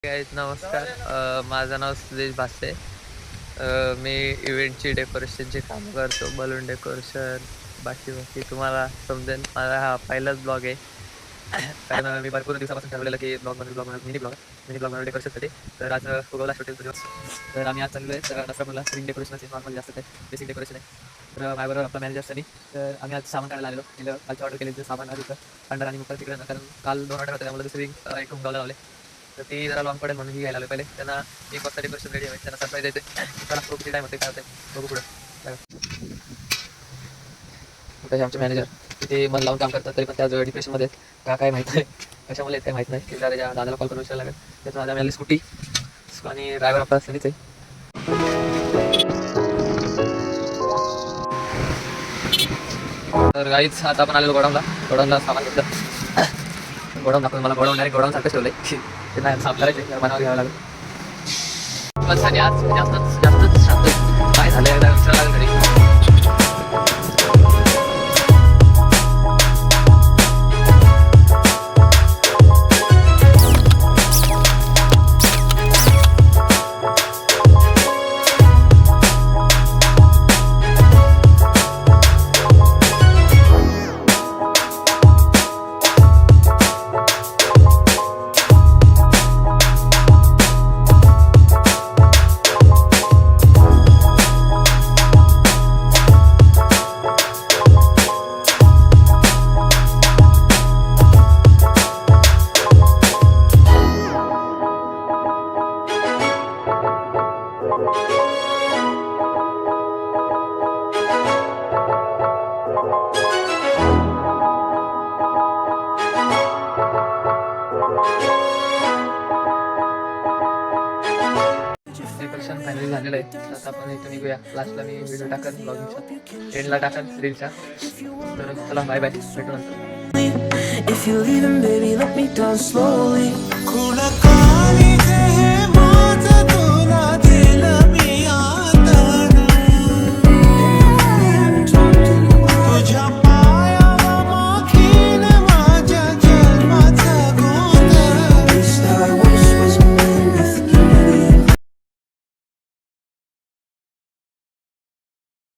Guys नमस्कार. माझं नाव सुदेश भासे. मी इव्हेंटची डेकोरेशनचे काम करतो, बलून डेकोरेशन बाकी तुम्हाला समजेल. माझा हा पहिलाच ब्लॉग आहे. कारण मी भरपूर दिवसापासून ठरवलेलं की मिनी ब्लॉग डेकोरेशनसाठी. तर आज उगवला शूटिंगचा दिवस. तर आम्ही आज चाललो आहे. तर नसरा मला स्क्रीन डेकोरेशनचे नॉर्मल जास्त आहे, बेसिक डेकोरेशन आहे. तर माझ्याबरोबर आपला मॅनेजर सनी. तर आम्ही आज सामान काढायला आलेलो. कालच्या ऑर्डर केलेलं सामान आज इथं अंडर आणि मुक्का तिकडे, कारण काल 2 ऑर्डर होते, त्यामुळे दुसरी एक हुंगावला लावले. तर ती जरा लॉंग पडेल म्हणून ही घ्यायला आलो. पहिले त्यांना 1 वाजता डेकोरेशन रेडी आहे, त्यांना सरप्राईज द्यायचं. त्याला खूप किती टाईम होते काय होते बघू पुढं. आमचे मॅनेजर तिथे मन लावून काम करतात, तरी पण त्या डिप्रेशनमध्ये काय माहीत नाही, कशामुळे काय माहीत नाही. की त्याच्या दादाला कॉल करून विचारायला लागेल. त्याचा दादा मिळाली स्कूटी आणि ड्रायव्हर आपला सनीच आहे. तर गाईच आता आपण आलेलो गोडाऊनला सामान घेतलं. गोडाऊन दाखवून मला डायरेक्ट गोडाऊन सारखं ठेवलंय की त्यांना साफ करायचं, मनावर घ्यावं लागेल. बस आणि आज जास्तच शांत काय झालं विचारायला लागेल घरी. डेकोरेशन फायनली झालेलं आहे. आता आपण इथं निघूया. लास्टला मी व्हिडिओ टाकन, ब्लॉगिंगचा एंडला टाकन रीलचा. तर चला बाय बाय, भेटू नंतर. If you're leaving, baby, let me down slowly.